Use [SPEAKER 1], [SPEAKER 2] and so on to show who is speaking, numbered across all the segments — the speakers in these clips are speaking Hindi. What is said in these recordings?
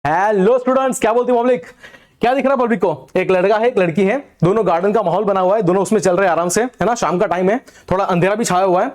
[SPEAKER 1] हेलो स्टूडेंट्स, क्या बोलती पब्लिक? क्या दिख रहा है पब्लिक को? एक लड़का है, एक लड़की है, दोनों गार्डन का माहौल बना हुआ है, दोनों उसमें चल रहे हैं आराम से, है ना। शाम का टाइम है, थोड़ा अंधेरा भी छाया हुआ है।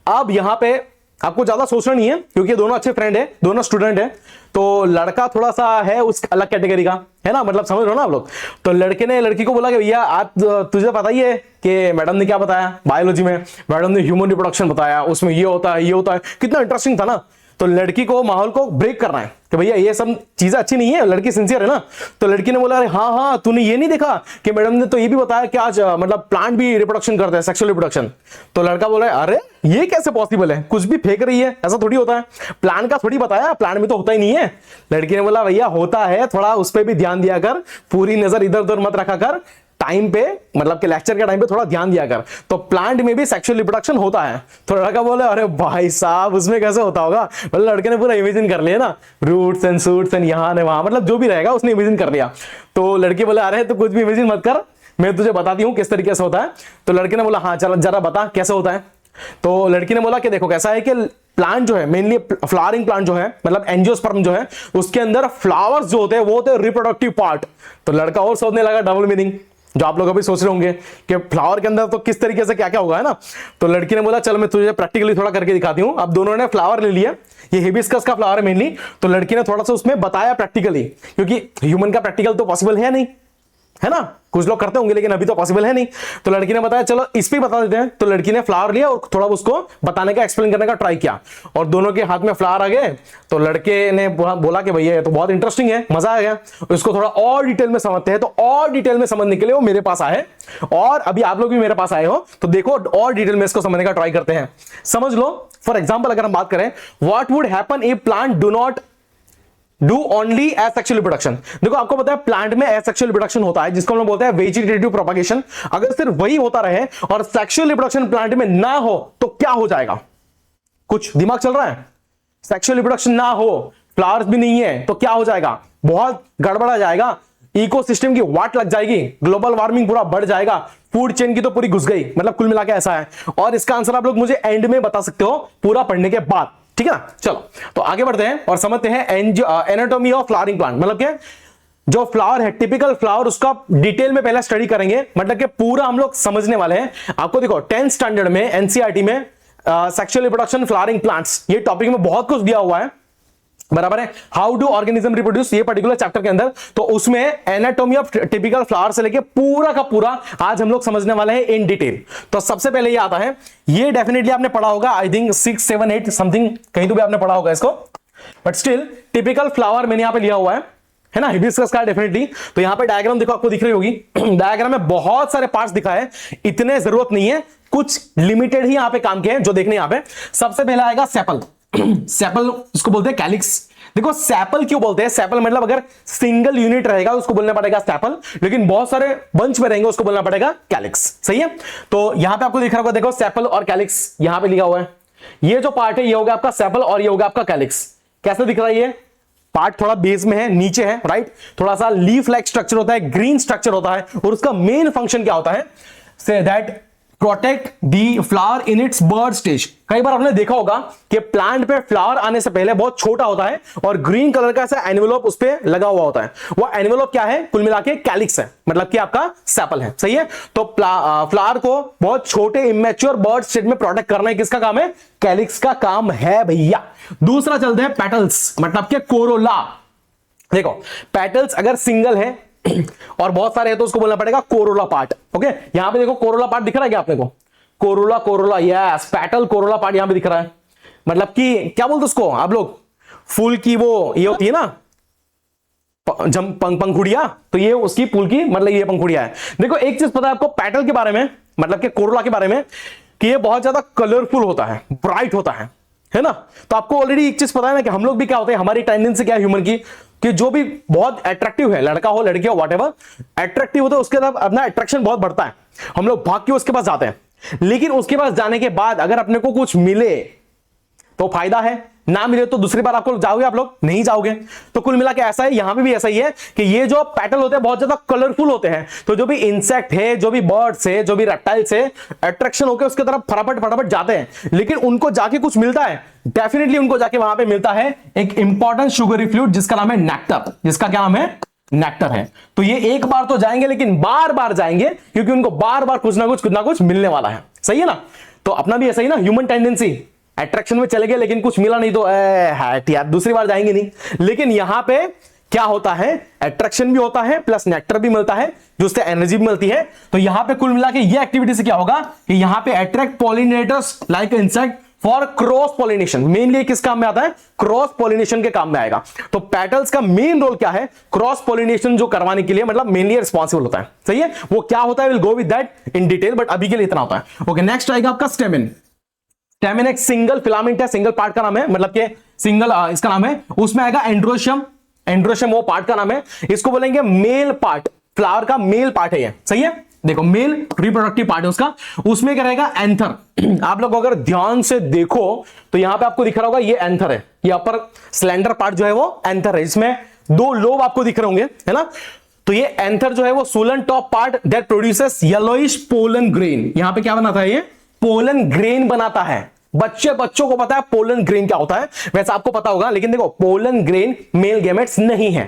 [SPEAKER 1] अब यहाँ पे आपको ज्यादा सोचना नहीं है क्योंकि दोनों अच्छे फ्रेंड है, दोनों स्टूडेंट है। तो लड़का थोड़ा सा है उस अलग कैटेगरी का, है ना, मतलब समझ रहे हो ना आप लोग। तो लड़के ने लड़की को बोला कि भैया आप, तुझे पता ही है कि मैडम ने क्या बताया बायोलॉजी में, मैडम ने ह्यूमन रिप्रोडक्शन बताया, उसमें ये होता है, ये होता है, कितना इंटरेस्टिंग था ना। तो लड़की को माहौल को ब्रेक करना है कि भैया ये सब चीजें अच्छी नहीं है, लड़की सिंसियर है ना। तो लड़की ने बोला अरे हाँ हाँ, तूने ये नहीं देखा कि मैडम ने तो ये भी बताया कि आज मतलब प्लांट भी रिप्रोडक्शन करते हैं, सेक्सुअल रिप्रोडक्शन। तो लड़का बोला अरे ये कैसे पॉसिबल है, कुछ भी फेंक रही है, ऐसा थोड़ी होता है, प्लांट का थोड़ी बताया, प्लांट में तो होता ही नहीं है। लड़की ने बोला भैया होता है, थोड़ा उस पर भी ध्यान दिया कर, पूरी नजर इधर उधर मत रखा कर, टाइम पे मतलब कि लेक्चर के टाइम पे थोड़ा ध्यान दिया कर। तो प्लांट में भी सेक्सुअल रिप्रोडक्शन होता है। तो लड़का बोले अरे भाई साहब उसमें कैसे होता होगा, मतलब लड़के ने पूरा इमेजिन कर लिया ना, रूट्स एंड सूट्स एंड यहाँ ने वहां, मतलब जो भी रहेगा उसने इमेजिन कर लिया। तो लड़की बोले अरे तो कुछ भी इमेजिन मत कर, मैं तुझे बताती हूँ किस तरीके से होता है। तो लड़के ने बोला हाँ चल जरा बता कैसे होता है। तो लड़की ने बोला कि देखो कैसा है कि प्लांट जो है, मेनली फ्लावरिंग प्लांट जो है, मतलब एंजियोस्पर्म जो है, उसके अंदर फ्लावर्स जो होते हैं वो होते हैं रिप्रोडक्टिव पार्ट। तो लड़का और सोचने लगा डबल मीनिंग, जो आप लोग अभी सोच रहे होंगे कि फ्लावर के अंदर तो किस तरीके से क्या क्या होगा, है ना। तो लड़की ने बोला चल मैं तुझे प्रैक्टिकली थोड़ा करके दिखाती हूं। अब दोनों ने फ्लावर ले लिया, ये हिबिस्कस का फ्लावर है मेनली। तो लड़की ने थोड़ा सा उसमें बताया प्रैक्टिकली, क्योंकि ह्यूमन का प्रैक्टिकल तो पॉसिबल है नहीं, है ना, कुछ लोग करते होंगे लेकिन अभी तो पॉसिबल है नहीं। तो लड़की ने बताया चलो इस पे बता देते हैं। तो लड़की ने फ्लावर लिया और थोड़ा उसको बताने का, एक्सप्लेन करने का ट्राई किया, और दोनों के हाथ में फ्लावर आ गए। तो लड़के ने बोला कि भैया ये तो बहुत इंटरेस्टिंग है, मजा आ गया, इसको थोड़ा और डिटेल में समझते हैं। तो और डिटेल में समझने के लिए वो मेरे पास आए, और अभी आप लोग भी मेरे पास आए हो, तो देखो और डिटेल में इसको समझने का ट्राई करते हैं। समझ लो फॉर एग्जाम्पल अगर हम बात करें, what would happen if plant do not do only asexual reproduction. देखो आपको पता है प्लांट में एसेक्सुअल रिप्रोडक्शन होता है, जिसको हम लोग बोलते हैं वेजिटेटिव प्रोपगेशन। अगर सिर्फ वही होता रहे और सेक्सुअल रिप्रोडक्शन प्लांट में ना हो तो क्या हो जाएगा? कुछ दिमाग चल रहा है? सेक्सुअल रिप्रोडक्शन ना हो, फ्लावर्स भी नहीं है, तो क्या हो जाएगा? बहुत गड़बड़ा जाएगा, इकोसिस्टम की वाट लग जाएगी, ग्लोबल वार्मिंग पूरा बढ़ जाएगा, फूड चेन की तो पूरी घुस गई। मतलब कुल मिलाकर ऐसा है, और इसका आंसर आप लोग मुझे एंड में बता सकते हो पूरा पढ़ने के बाद, ठीक है ना। चलो तो आगे बढ़ते हैं और समझते हैं एनाटॉमी ऑफ फ्लावरिंग प्लांट। मतलब क्या, जो फ्लावर है टिपिकल फ्लावर, उसका डिटेल में पहले स्टडी करेंगे, मतलब कि पूरा हम लोग समझने वाले हैं। आपको देखो 10th स्टैंडर्ड में एनसीईआरटी में सेक्सुअल रिप्रोडक्शन फ्लावरिंग प्लांट्स, ये टॉपिक में बहुत कुछ दिया हुआ है, बराबर है। हाउ डू ऑर्गेनिज्म रिप्रोड्यूस, ये पर्टिकुलर चैप्टर के अंदर, तो उसमें एनाटॉमी ऑफ टिपिकल फ्लावर से लेके पूरा का पूरा आज हम लोग समझने वाले हैं इन डिटेल। तो सबसे पहले ये आता है, ये डेफिनेटली आपने पढ़ा होगा, आई थिंक 6, 7, 8 समथिंग कहीं तो भी आपने पढ़ा होगा इसको, बट स्टिल टिपिकल फ्लावर मैंने यहां पे लिया हुआ है ना, हिबिस्कस का डेफिनेटली। तो यहां पे डायग्राम देखो, आपको दिख रही होगी डायग्राम में बहुत सारे पार्ट्स दिखाए हैं, इतने जरूरत नहीं है, कुछ लिमिटेड ही यहां पे काम के हैं जो देखने यहां पे। सबसे पहला आएगा सेपल। सेपल इसको बोलते हैं कैलिक्स। देखो सेपल क्यों बोलते हैं? सेपल मतलब अगर सिंगल यूनिट रहेगा उसको बोलना पड़ेगा सेपल, लेकिन बहुत सारे बंच में रहेंगे उसको बोलना पड़ेगा कैलिक्स, सही है। तो यहां पे आपको दिख रहा होगा, देखो सेपल और कैलिक्स यहां पे लिखा हुआ है। ये जो पार्ट है ये होगा आपका सेपल और ये होगा आपका कैलिक्स। कैसे दिख रहा है? ये पार्ट थोड़ा बेस में है, नीचे है, राइट, थोड़ा सा लीफ लाइक स्ट्रक्चर होता है, ग्रीन स्ट्रक्चर होता है, और उसका मेन फंक्शन क्या होता है? Say that protect the flower in its bud stage. कई बार आपने देखा होगा कि प्लांट पे फ्लावर आने से पहले बहुत छोटा होता है और ग्रीन कलर का ऐसा एनवेलप उस पे लगा हुआ होता है। वो एनवेलप क्या है? कुल मिला के कैलिक्स है, मतलब कि आपका सेपल है, सही है। तो फ्लावर को बहुत छोटे इमेच्योर बर्ड स्टेज में प्रोटेक्ट करना है, किसका काम है? कैलिक्स का काम है भैया। दूसरा चलते हैं पेटल्स, मतलब के कोरोला। देखो पेटल्स अगर सिंगल है और बहुत सारे हैं तो उसको बोलना पड़ेगा कोरोला पार्ट। ओके, यहां पे देखो कोरोला पार्ट दिख रहा है क्या आपने को? Corolla, Corolla, yes, petal Corolla part यहां पे दिख रहा है। मतलब कि क्या बोलते उसको आप लोग? फूल की वो ये होती है ना पंखुड़िया, तो ये उसकी फूल की मतलब ये पंखुड़िया है। देखो एक चीज पता है आपको पेटल के बारे में, मतलब कि कोरोला के बारे में, कि ये बहुत ज्यादा कलरफुल होता है, ब्राइट होता है ना। तो आपको ऑलरेडी एक चीज पता है ना कि हम लोग भी क्या होते हैं, हमारी टेंडेंसी क्या है ह्यूमन की, कि जो भी बहुत अट्रैक्टिव है, लड़का हो लड़की हो व्हाटएवर, अट्रैक्टिव होता है, उसके साथ अपना अट्रैक्शन बहुत बढ़ता है, हम लोग भाग के उसके पास जाते हैं। लेकिन उसके पास जाने के बाद अगर अपने को कुछ मिले तो फायदा है, ना मिले तो दूसरी बार आपको जाओगे आप लोग नहीं जाओगे। तो कुल मिला के ऐसा है, यहां पे भी ऐसा ही है कि ये जो पेटल होते हैं बहुत ज्यादा कलरफुल होते हैं, तो जो भी इंसेक्ट है, जो भी बर्ड्स है, जो भी रेप्टाइल्स है, अट्रैक्शन होकर उसके तरफ फटाफट फटाफट जाते हैं, लेकिन उनको जाके कुछ मिलता है, डेफिनेटली उनको जाके वहां पे मिलता है एक इंपॉर्टेंट शुगरी फ्लूइड जिसका नाम है नेक्टर, जिसका क्या नाम है, नेक्टर है। तो ये एक बार तो जाएंगे लेकिन बार बार जाएंगे, क्योंकि उनको बार बार कुछ ना कुछ मिलने वाला है। सही है ना? तो अपना भी ऐसा ही ना, ह्यूमन टेंडेंसी, अट्रैक्शन में चले गए लेकिन कुछ मिला नहीं तो यार दूसरी बार जाएंगे नहीं। लेकिन यहां पे क्या होता है, अट्रैक्शन भी होता है प्लस नेक्टर भी मिलता है, जो उससे एनर्जी भी मिलती है। तो यहां पे कुल मिला के ये एक्टिविटी से क्या होगा कि यहां पे attract pollinators like insect for cross pollination. Mainly किस काम में आता है, क्रॉस पॉलिनेशन के काम में आएगा। तो पेटल्स का मेन रोल क्या है, क्रॉस पॉलिनेशन जो करवाने के लिए मतलब मेनली रिस्पॉन्सिबल होता है। सही है? वो क्या होता है, will go with that in detail, but अभी के लिए इतना होता है। ओके, नेक्स्ट आएगा आपका स्टेमिन। स्टेमिन एक सिंगल फिलामेंट है, सिंगल पार्ट का नाम है, मतलब कि सिंगल इसका नाम है। उसमें आएगा एंड्रोशियम, एंड्रोशियम वो पार्ट का नाम है। इसको बोलेंगे मेल पार्ट, फ्लावर का मेल पार्ट है ये। सही है? देखो मेल रिप्रोडक्टिव पार्ट है उसका। उसमें क्या रहेगा, एंथर। आप लोग अगर ध्यान से देखो तो यहां पे आपको दिख रहा होगा ये एंथर है, ये अपर स्लेंडर पार्ट जो है वो एंथर है। इसमें दो लोब आपको दिख रहे होंगे, है ना? तो ये एंथर जो है वो Solan top part that produces yellowish pollen grain. यहां पे क्या बनाता है, ये पोलन ग्रेन बनाता है। बच्चों को पता है पोलन ग्रेन क्या होता है, वैसे आपको पता होगा, लेकिन देखो पोलन ग्रेन मेल गैमेट्स नहीं है।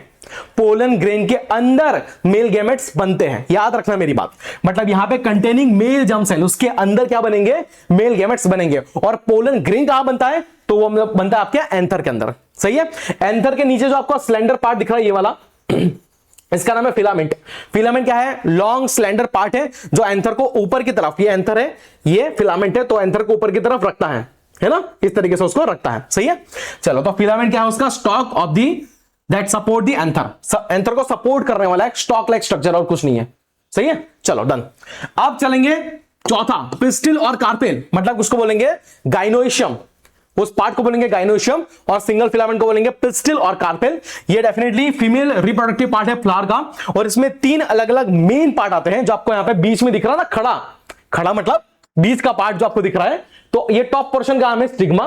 [SPEAKER 1] पोलन ग्रेन के अंदर मेल गैमेट्स बनते हैं, याद रखना मेरी बात। मतलब यहां पे कंटेनिंग मेल जर्म सेल, उसके अंदर क्या बनेंगे, मेल गैमेट्स बनेंगे। और पोलन ग्रेन कहां बनता है, तो वो बनता है आपके एंथर के अंदर। सही है? एंथर के नीचे जो आपको स्लेंडर पार्ट दिख रहा है ये वाला इसका नाम है फिलामेंट। फिलामेंट क्या है, लॉन्ग स्लेंडर पार्ट है जो एंथर को ऊपर की तरफ, ये एंथर है, ये फिलामेंट है, तो एंथर को ऊपर की तरफ रखता है ना? इस तरीके से उसको रखता है। सही है? चलो, तो फिलामेंट क्या है, उसका stock of the that support the anther, anther को सपोर्ट करने वाला एक स्टॉक लाइक स्ट्रक्चर, और कुछ नहीं है। सही है? चलो डन। अब चलेंगे चौथा, पिस्टिल और कार्पेल, मतलब उसको बोलेंगे गाइनोइशियम, उस पार्ट को बोलेंगे गाइनोइशियम, और सिंगल फिलामेंट को बोलेंगे पिस्टिल और कार्पेल। ये डेफिनेटली फीमेल रिप्रोडक्टिव पार्ट है फ्लावर का। और इसमें तीन अलग अलग मेन पार्ट आते हैं, जो आपको यहां पे बीच में दिख रहा है ना, खड़ा खड़ा मतलब बीच का पार्ट जो आपको दिख रहा है, तो ये टॉप पोर्शन का नाम है स्टिग्मा,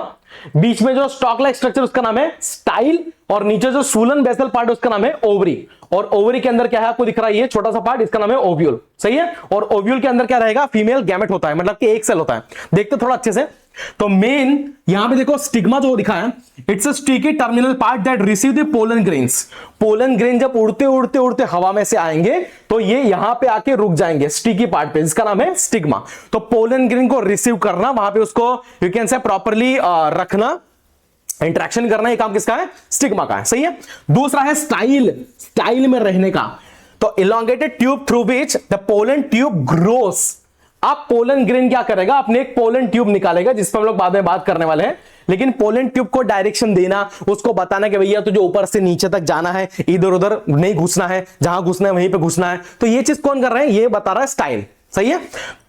[SPEAKER 1] बीच में जो स्टॉक लाइक स्ट्रक्चर उसका नाम है स्टाइल, और नीचे जो सूलन बेसल पार्ट उसका नाम है ओवरी। और ओवरी के अंदर क्या है आपको दिख रहा है ये छोटा सा पार्ट, इसका नाम है ओव्यूल। सही है? और ओव्यूल के अंदर क्या रहेगा, फीमेल गैमेट होता है, मतलब कि एक सेल होता है। देखते थोड़ा अच्छे से। तो मेन यहां पे देखो स्टिग्मा जो दिखा है, it's a sticky terminal part that receive the pollen grains. Pollen grain जब उड़ते उड़ते उड़ते हवा में से आएंगे तो ये यहां पे आके रुक जाएंगे स्टिकी पार्ट पे, जिसका नाम है स्टिग्मा। तो पोलन ग्रेन को रिसीव करना, वहां पे उसको यू कैन से प्रॉपर्ली रखना, इंटरेक्शन करना, ये काम किसका है, स्टिग्मा का है। सही है? दूसरा है स्टाइल, स्टाइल में रहने का। तो elongated tube through which the pollen tube grows. अब पोलन ग्रेन क्या करेगा, अपने एक पोलन ट्यूब निकालेगा, जिस पर हम लोग बाद में बात करने वाले हैं। लेकिन पोलन ट्यूब को डायरेक्शन देना, उसको बताना कि भैया तुझे ऊपर से नीचे तक जाना है, इधर उधर नहीं घुसना है, जहां घुसना है वहीं पे घुसना है। तो ये चीज कौन कर रहा है, ये बता रहा है स्टाइल। सही है?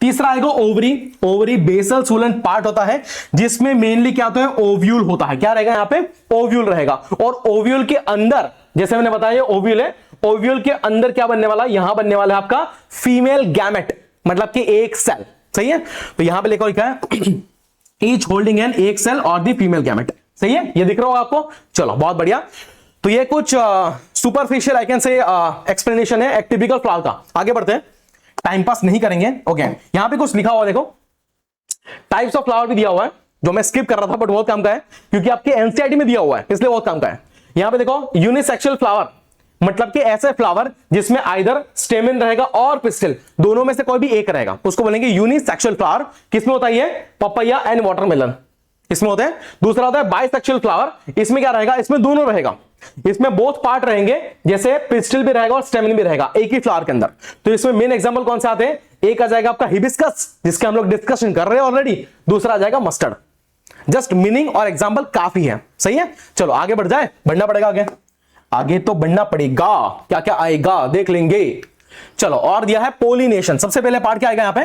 [SPEAKER 1] तीसरा आएगा ओवरी। ओवरी बेसल सूलन पार्ट होता है, जिसमें मेनली क्या होता है, ओव्यूल होता है। क्या रहेगा यहां पे, ओव्यूल रहेगा। और ओव्यूल के अंदर, जैसे मैंने बताया ओव्यूल है, ओव्यूल के अंदर क्या बनने वाला है, यहां बनने वाला है आपका फीमेल गैमेट, मतलब कि एक सेल। सही है? तो यहां पे लिखा लिखा है ईच होल्डिंग एन एक सेल और दी फीमेल गैमेट। सही है? ये दिख रहा होगा आपको। चलो बहुत बढ़िया। तो ये कुछ superficial I can say explanation है एक टिपिकल फ्लावर का। आगे बढ़ते हैं, टाइम पास नहीं करेंगे। ओके, यहां पे कुछ लिखा हुआ देखो, टाइप्स ऑफ फ्लावर भी दिया हुआ है, जो मैं स्किप कर रहा था बट बहुत काम का है, क्योंकि आपके एनसीईआरटी में दिया हुआ है, इसलिए बहुत काम का है। यहां पे देखो यूनिसेक्सुअल फ्लावर, मतलब कि ऐसे फ्लावर जिसमें आइदर स्टेमिन रहेगा और पिस्टिल, दोनों में से कोई भी एक रहेगा, उसको बोलेंगे यूनिसेक्सुअल फ्लावर। किसमें होता है ये, पपैया एंड वाटरमेलन, इसमें होता है। दूसरा होता है बाइसेक्सुअल फ्लावर, इसमें क्या रहेगा, इसमें दोनों रहेगा, इसमें बोथ पार्ट रहेंगे, जैसे पिस्टिल भी रहेगा और स्टेमिन भी रहेगा एक ही फ्लावर के अंदर। तो इसमें मेन एग्जांपल कौन से आते हैं, एक आ जाएगा आपका हिबिस्कस, जिसके हम लोग डिस्कशन कर रहे हैं ऑलरेडी, दूसरा आ जाएगा मस्टर्ड। जस्ट मीनिंग और एग्जांपल काफी है। सही है? चलो आगे बढ़ जाए, बढ़ना पड़ेगा आगे, आगे तो बढ़ना पड़ेगा, क्या क्या आएगा देख लेंगे। चलो, और दिया है पोलिनेशन। सबसे पहले पार्ट क्या आएगा यहां पे,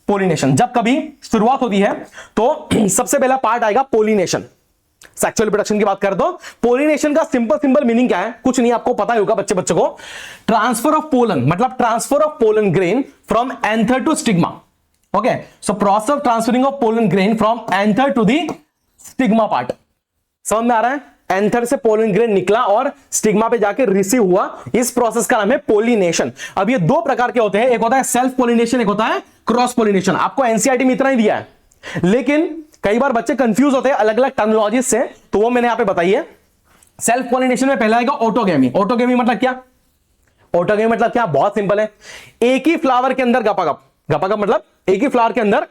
[SPEAKER 1] पोलिनेशन। जब कभी शुरुआत होती है तो सबसे पहला पार्ट आएगा पोलिनेशन। सेक्सुअल रिप्रोडक्शन की बात कर दो, पोलिनेशन का सिंपल मीनिंग क्या है, कुछ नहीं, आपको पता ही होगा बच्चे को। ट्रांसफर ऑफ पोलन, मतलब transfer of pollen grain from anther to stigma. Okay, so process of transferring of pollen grain from anther to the stigma part. समझ में आ रहा है? एंथर से पोलन ग्रेन निकला और स्टिग्मा पे जाके रिसीव हुआ, इस प्रोसेस का नाम है पोलिनेशन। अब ये दो प्रकार के होते हैं, एक होता है सेल्फ पोलिनेशन, एक होता है क्रॉस पोलिनेशन। आपको एनसीईआरटी में इतना ही दिया है, लेकिन कई बार बच्चे कंफ्यूज होते हैं अलग अलग टर्मिनोलॉजीज से, तो वो मैंने यहां पे बताई है। सेल्फ पोलिनेशन में पहला आएगा ऑटोगेमी। ऑटोगेमी मतलब क्या? ऑटोगेमी मतलब क्या? बहुत सिंपल है, एक ही फ्लावर के अंदर गपागप, गपागप मतलब एक ही फ्लावर के अंदर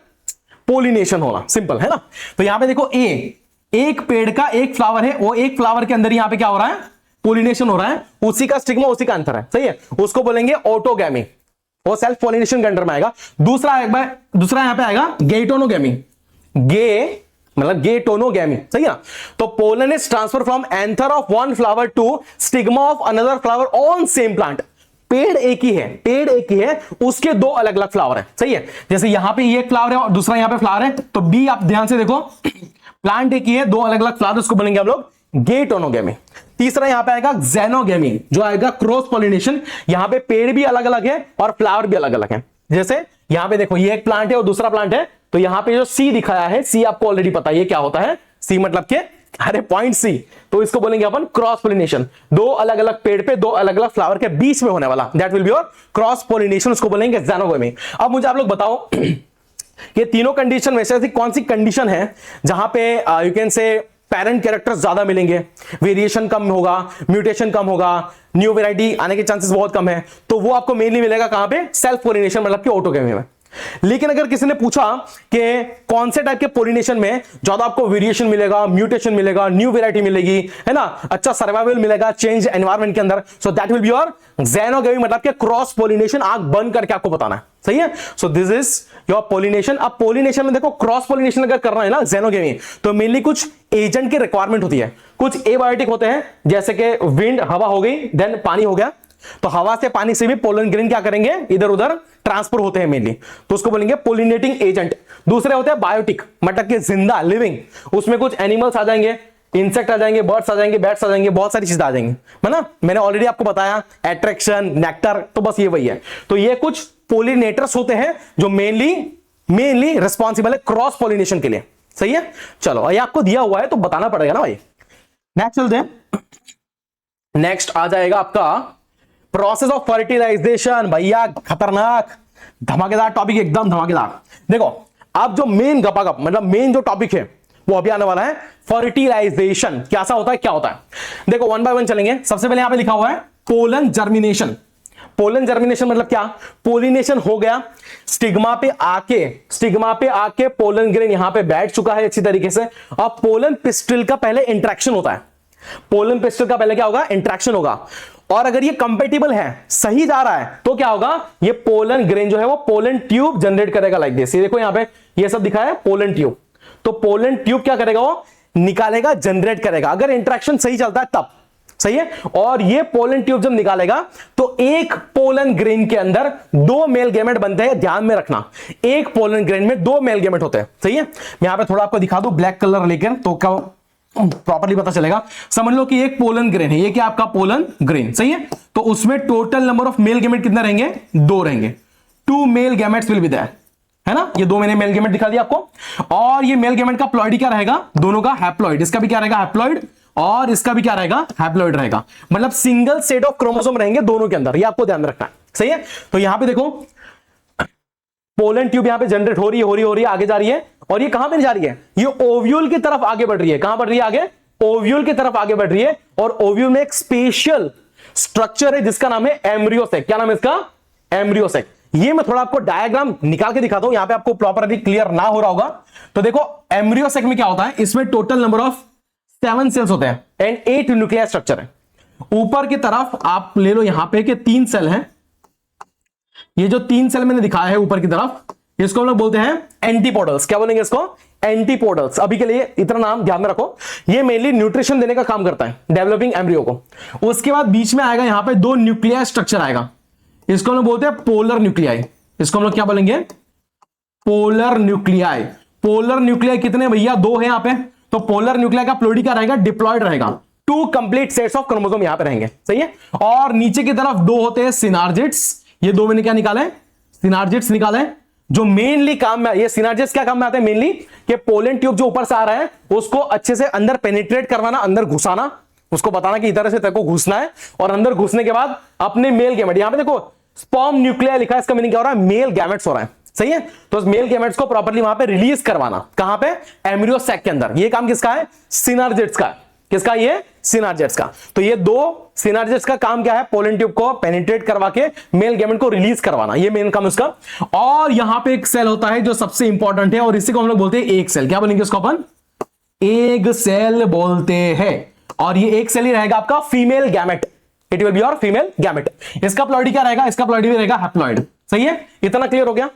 [SPEAKER 1] पोलिनेशन होना, सिंपल है ना। तो यहां पे देखो एक पेड़ का एक फ्लावर है, वो एक फ्लावर के अंदर यहां पे क्या हो रहा है? पोलिनेशन हो रहा है, उसी का स्टिग्मा उसी का एंथर है, सही है, उसको बोलेंगे ऑटोगेमी, वो सेल्फ पोलिनेशन के अंडर में आएगा। दूसरा यहां पे आएगा गेटोनोगेमी। गे मतलब गेटोनोगेमी, सही है ना। तो pollen is transfer from anther of one flower to stigma of another flower on same plant. पेड़ एक ही है, पेड़ एक ही है, उसके दो अलग अलग फ्लावर है, सही है। जैसे यहां पे ये एक फ्लावर है और दूसरा यहां पे फ्लावर है, तो बी आप ध्यान से देखो, प्लांट एक ही है, दो अलग अलग फ्लावर, उसको बोलेंगे हम लोग गेटोनोगेमी। तीसरा यहां पे आएगा जेनोगेमी, जो आएगा क्रॉस पोलिनेशन। यहां पे पेड़ भी अलग अलग है और फ्लावर भी अलग अलग है। जैसे यहां पे देखो, ये एक प्लांट है और दूसरा प्लांट है, तो यहां पे जो सी दिखाया है, सी आपको ऑलरेडी पता है ये क्या होता है, सी मतलब के अरे पॉइंट सी, तो इसको बोलेंगे अपन क्रॉस पोलिनेशन। दो अलग अलग पेड़ पे दो अलग अलग फ्लावर के बीच में होने वाला, that will be your cross pollination, उसको बोलेंगे जेनोगेमी। अब मुझे आप लोग बताओ, ये तीनों कंडीशन में से ऐसी कौन सी कंडीशन है जहां पे you can say parent characters ज्यादा मिलेंगे, वेरिएशन कम होगा, म्यूटेशन कम होगा, न्यू वैरायटी आने के चांसेस बहुत कम है? तो वो आपको मेनली मिलेगा कहां पे? सेल्फ पोलिनेशन मतलब कि ऑटोगेमी में। लेकिन अगर किसी ने पूछा कि कौन से टाइप के पोलिनेशन में ज्यादा आपको वेरिएशन मिलेगा, म्यूटेशन मिलेगा, न्यू वैरायटी मिलेगी, है ना, अच्छा सर्वाइवल मिलेगा चेंज एनवायरनमेंट के अंदर, so that will be your xenogamy मतलब कि क्रॉस पोलिनेशन। आंख बंद करके आपको बताना है, सही है। So this is your pollination. अब पोलिनेशन में देखो, क्रॉस पोलिनेशन अगर करना है ना जेनोगेमी, तो मेनली कुछ एजेंट की रिक्वायरमेंट होती है, कुछ एबायोटिक होते हैं, जैसे कि विंड, हवा हो गई, देन पानी हो गया। तो हवा से पानी से भी पोलन ग्रेन क्या करेंगे? इधर उधर ट्रांसफर होते हैं मेनली, तो उसको बोलेंगे पोलिनेटिंग एजेंट। दूसरे होते हैं बायोटिक मतलब कि जिंदा, लिविंग, उसमें कुछ एनिमल्स आ जाएंगे, इंसेक्ट आ जाएंगे, बर्ड्स आ जाएंगे, बैट्स आ जाएंगे, बहुत सारी चीजें आ जाएंगी, है ना। मैंने ऑलरेडी आपको बताया एट्रैक्शन, नेक्टर, तो बस ये वही है। तो ये कुछ पोलिनेटर्स होते हैं जो मेनली रिस्पॉन्सिबल है क्रॉस पोलिनेशन के लिए, सही है। चलो, ये आपको दिया हुआ है तो बताना पड़ेगा ना भाई। नेक्स्ट चलते हैं। नेक्स्ट आ जाएगा आपका प्रोसेस ऑफ फर्टिलाइजेशन। भैया खतरनाक धमाकेदार टॉपिक, एकदम धमाकेदार। देखो, अब जो मेन गपागप मतलब मेन जो टॉपिक है वो अभी आने वाला है, फर्टिलाइजेशन कैसा होता है, क्या होता है। देखो, वन बाय वन चलेंगे। सबसे पहले यहां पे लिखा हुआ है पोलन जर्मिनेशन। पोलन जर्मिनेशन मतलब क्या? पोलिनेशन हो गया, स्टिग्मा पे आके पोलन ग्रेन यहां पे बैठ चुका है अच्छी तरीके से। अब पोलन पिस्टिल का पहले इंटरेक्शन होता है, पोलन पिस्टिल का पहले क्या होगा? इंटरेक्शन होगा। और अगर ये कंपेटिबल है, सही जा रहा है, तो क्या होगा? ये पोलन ग्रेन जो है वो पोलन ट्यूब जनरेट करेगा, लाइक दिस। ये देखो यहां पे ये सब दिखा है पोलन ट्यूब, तो पोलन ट्यूब क्या करेगा? वो निकालेगा, जनरेट करेगा, अगर इंटरेक्शन सही चलता है तब, सही है। और ये पोलन ट्यूब जब निकालेगा तो एक पोलन ग्रेन के अंदर दो मेल गैमेट बनते हैं, ध्यान में रखना, एक पोलन ग्रेन में दो मेल गैमेट होते हैं, सही है। मैं यहां पे थोड़ा आपको दिखा दूं ब्लैक कलर लेकर, तो क्या प्रॉपर्ली पता चलेगा। समझ लो कि एक पोलन ग्रेन है, ये क्या आपका पोलन ग्रेन, सही है। तो उसमें total number of male gamete कितने रहेंगे? दो रहेंगे। 2 male gametes will be there, है ना। ये दो मैंने मेल गैमेट दिखा दिया आपको। और ये मेल गैमेट का प्लॉइडी क्या रहेगा? दोनों का हैप्लॉइड। इसका भी क्या रहेगा? हैप्लॉइड, और इसका भी क्या रहेगा? हैप्लॉइड रहेगा। मतलब सिंगल सेट ऑफ क्रोमोसोम रहेंगे दोनों के अंदर, ये आपको ध्यान रखना है, सही है। तो यहां पे देखो पोलन ट्यूब यहां पे जनरेट हो रही है, आगे जा रही है। और ये कहां पे जा रही है? ये ओव्यूल की तरफ आगे बढ़ रही है। कहां बढ़ रही है? आगे ओव्यूल की तरफ आगे बढ़ रही है। और ओव्यूल में एक स्पेशल स्ट्रक्चर है जिसका नाम है एम्ब्रियोसेक। क्या नाम है इसका? एम्ब्रियोसेक। ये मैं थोड़ा आपको डायग्राम निकाल के दिखाता हूं, यहां पे आपको प्रॉपरली क्लियर ना हो रहा होगा। तो देखो एम्ब्रियोसेक में क्या होता है, इसमें टोटल नंबर ऑफ 7 सेल्स होते हैं एंड 8 न्यूक्लियर स्ट्रक्चर है। ऊपर की तरफ आप ले लो यहां पे कि 3 सेल हैं। ये जो 3 सेल मैंने दिखाया है ऊपर की तरफ, इसको हम लोग बोलते हैं एंटीपोडल्स। क्या बोलेंगे इसको? एंटीपोडल्स। अभी के लिए इतना नाम ध्यान में रखो। ये मेनली न्यूट्रिशन देने का काम करता है डेवलपिंग एम्ब्रियो को। उसके बाद बीच में आएगा यहां पे 2 न्यूक्लियर स्ट्रक्चर आएगा, इसको हम लोग बोलते हैं पोलर न्यूक्लियाई। इसको हम लोग क्या बोलेंगे? Polar nuclei. पोलर न्यूक्लियाई कितने भैया? 2 है यहां पे। तो पोलर न्यूक्लियाई का प्लॉइडी क्या रहेगा? डिप्लॉयड रहेगा। 2 कंप्लीट सेट्स ऑफ क्रोमोसोम यहां पे रहेंगे, सही है। और नीचे की तरफ 2 होते हैं सिनार्जिट्स। ये 2 मैंने क्या निकाले? सिनार्जिट्स निकाले। जो मेनली काम में, ये सिनर्जिस्ट क्या काम में आते हैं मेनली, कि पोलन ट्यूब जो ऊपर से आ रहा है उसको अच्छे से अंदर पेनिट्रेट करवाना, अंदर घुसाना, उसको बताना कि इधर से तेरे को घुसना है, और अंदर घुसने के बाद अपने मेल गैमेट, यहां पे देखो स्पर्म न्यूक्लिया लिखा है, इसका मीनिंग क्या हो रहा है, मेल गैमेट्स हो रहा है, सही है। तो उस मेल गैमेट्स को प्रॉपर्ली वहां पे रिलीज करवाना, कहां पे, एम्ब्रियो सैक के अंदर। ये काम किसका है, सिनर्जिस्ट का। किसका, ये सिनर्जिस्ट का। तो ये दो सिनर्जिस्ट का काम क्या है, पोलन ट्यूब को पेनिट्रेट करवा के मेल गैमेट को रिलीज करवाना, ये मेन काम उसका। और यहां पे एक सेल होता है जो सबसे इंपॉर्टेंट है, और इसी को हम लोग बोलते हैं एक सेल। क्या बोलेंगे उसको अपन, एग सेल बोलते हैं। और ये एक सेल ही रहेगा आपका female gamete, it will be your female gamete. इसका प्लॉइडी क्या रहेगा, इसका प्लॉइडी भी रहेगा हैप्लॉइड, सही है। इतना क्लियर हो गया।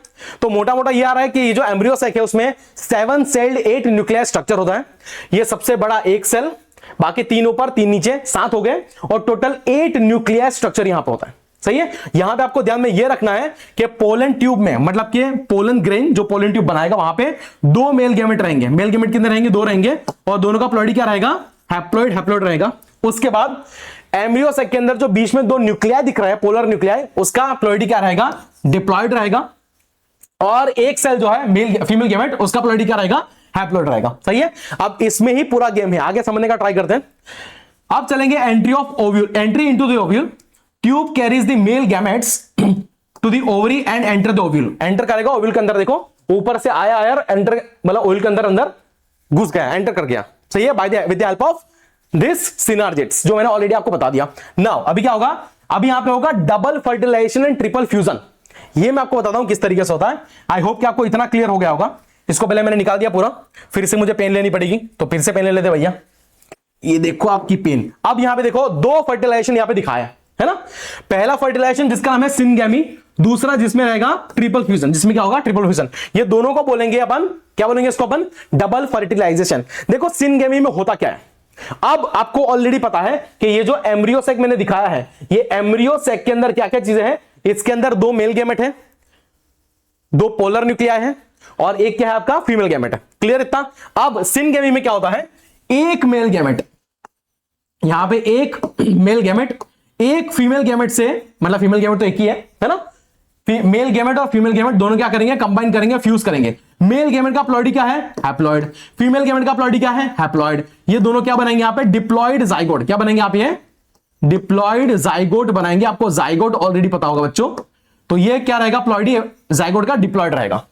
[SPEAKER 1] तो मोटा मोटा ये आ रहा है कि ये जो एम्ब्रियो सैक है उसमें 7 सेल्ड 8 न्यूक्लियर स्ट्रक्चर होता है। ये सबसे बड़ा एक सेल, बाकी 3 ऊपर 3 नीचे 7 हो गए, और टोटल 8 न्यूक्लियर स्ट्रक्चर यहां पर होता है, सही है। यहां पे आपको ध्यान में यह रखना है कि पोलन ट्यूब में, मतलब कि पोलन ग्रेन जो पोलन ट्यूब बनाएगा वहां पे 2 मेल गैमेट रहेंगे। मेल गैमेट कितने रहेंगे, 2 रहेंगे, और दोनों का प्लॉइडी क्या रहेगा, हैप्लॉइड हैप्लॉइड रहेगा। उसके बाद एम्ब्रियो सैक के अंदर जो बीच में 2 न्यूक्लियाई दिख रहा है, पोलर न्यूक्लियाई, उसका प्लॉइडी क्या रहेगा, डिप्लॉइड रहेगा। और एक सेल जो है मेल फीमेल गैमेट, उसका प्लॉइडी क्या रहेगा, हैप्लॉइड रहेगा, सही है। अब इसमें ही पूरा गेम है, आगे समझने का ट्राई करते हैं। अब चलेंगे entry of ovule, entry into the ovule. Tube carries the male gametes to the ovary and enter the ovule. Enter करेगा ओव्यूल के अंदर, देखो ऊपर से आया यार, एंटर मतलब ओव्यूल के अंदर अंदर घुस गया, एंटर कर गया, सही है, by the with the help of this synergists, जो मैंने ऑलरेडी आपको बता दिया। नाउ अभी क्या होगा, अभी यहां पे होगा double fertilization and triple fusion. ये मैं आपको बताता हूं किस तरीके से होता है। आई होप कि आपको इतना क्लियर हो गया होगा। इसको पहले मैंने निकाल दिया पूरा, फिर से मुझे पेन लेनी पड़ेगी, तो फिर से पेन ले लेते भैया। ये देखो आपकी पेन। अब यहां पे देखो 2 फर्टिलाइजेशन यहां पे दिखाया है ना। पहला फर्टिलाइजेशन जिसका नाम है सिनगैमी, दूसरा जिसमें रहेगा ट्रिपल फ्यूजन, जिसमें क्या होगा, ट्रिपल फ्यूजन। ये दोनों को बोलेंगे अपन, क्या बोलेंगे इसको अपन, डबल फर्टिलाइजेशन। देखो सिनगैमी में होता क्या है, अब आपको ऑलरेडी पता है कि ये जो एम्ब्रियो सैक मैंने दिखाया है, ये एम्ब्रियो सैक के अंदर क्या क्या चीजें हैं। इसके अंदर 2 मेल गैमेट है, 2 पोलर न्यूक्लियाई है, और एक क्या है आपका फीमेल गैमेट है। क्लियर इतना। अब सिनगैमी में क्या होता है, एक मेल गैमेट, यहां पे एक मेल गैमेट एक फीमेल गैमेट से, मतलब फीमेल गैमेट तो एक ही है ना। मेल गैमेट और फीमेल गैमेट दोनों क्या करेंगे, कंबाइन करेंगे, फ्यूज करेंगे। मेल गैमेट का प्लॉइडी क्या है, हैप्लॉइड। फीमेल गैमेट का प्लॉइडी क्या है, हैप्लॉइड। ये दोनों क्या बनाएंगे यहां पे, डिप्लॉइड जाइगोट। क्या बनेंगे आप, ये डिप्लॉइड जाइगोट बनाएंगे। आपको जाइगोट ऑलरेडी पता होगा बच्चों। तो ये क्या रहेगा, प्लॉइडी जाइगोट का डिप्लॉइड रहेगा।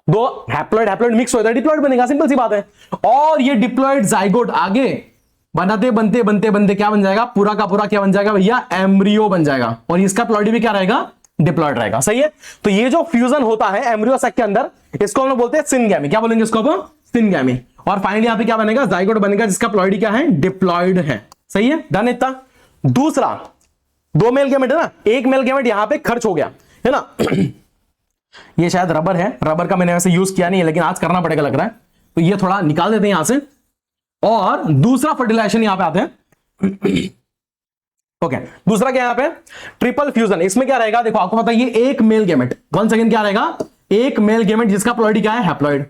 [SPEAKER 1] 2 हैप्लॉइड हैप्लॉइड मिक्स होता है, डिप्लॉइड बनेगा, सिंपल सी बात है। और ये डिप्लॉइड जाइगोट आगे बनाते बनते बनते बनते क्या बन जाएगा, पूरा का पूरा क्या बन जाएगा भैया, एम्ब्रियो बन जाएगा। और इसका प्लॉइडी भी क्या रहेगा, डिप्लॉइड रहेगा, सही है। तो ये जो फ्यूजन होता है एम्ब्रियो सैक के अंदर, इसको हम लोग बोलते हैं सिनगैमी। क्या बोलेंगे इसको अब, सिनगैमी। और फाइनली यहां पे क्या बनेगा, जाइगोट बनेगा, जिसका प्लॉइडी क्या है, डिप्लॉइड है, सही है, डन इतना। दूसरा 2 मेल गैमेट है ना, एक मेल गैमेट यहां पे खर्च हो गया है ना। ये शायद रबर है, रबर का मैंने वैसे यूज किया नहीं है, लेकिन आज करना पड़ेगा लग रहा है। तो ये थोड़ा निकाल देते हैं यहां से, और दूसरा फर्टिलाइजेशन यहां पे आते हैं। ओके, दूसरा क्या यहां पे, ट्रिपल फ्यूजन। इसमें क्या रहेगा, देखो आपको पता है ये एक मेल गैमेट, वन सेकंड क्या रहेगा, एक मेल गैमेट जिसका प्लॉइडी क्या है, हैप्लॉइड।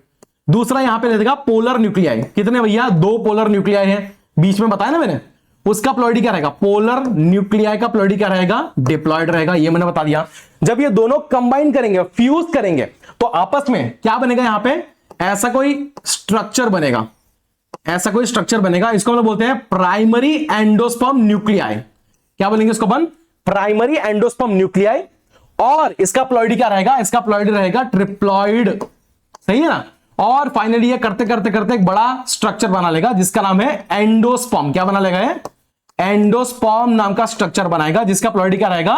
[SPEAKER 1] दूसरा यहां पे रहेगा पोलर न्यूक्लियाई। कितने भैया, 2 पोलर न्यूक्लियाई है, बीच में बताया ना मैंने। उसका प्लॉइडी क्या रहेगा, पोलर न्यूक्लियाई का प्लॉइडी क्या रहेगा, डिप्लॉइड रहेगा, ये मैंने बता दिया। जब ये दोनों कंबाइन करेंगे, फ्यूज करेंगे, तो आपस में क्या बनेगा, यहां पे ऐसा कोई स्ट्रक्चर बनेगा, ऐसा कोई स्ट्रक्चर बनेगा। इसको हम लोग बोलते हैं प्राइमरी एंडोस्पर्म न्यूक्लियाई। क्या बोलेंगे इसको अपन, प्राइमरी एंडोस्पर्म न्यूक्लियाई। और इसका प्लॉइडी क्या रहेगा, इसका प्लॉइडी रहेगा ट्रिप्लॉइड, सही है ना। और फाइनली ये करते करते करते एक बड़ा स्ट्रक्चर बना लेगा, जिसका नाम है एंडोस्पर्म। क्या बना लेगा, एंडोस्पर्म नाम का स्ट्रक्चर बनाएगा, जिसका प्लॉइडी क्या रहेगा,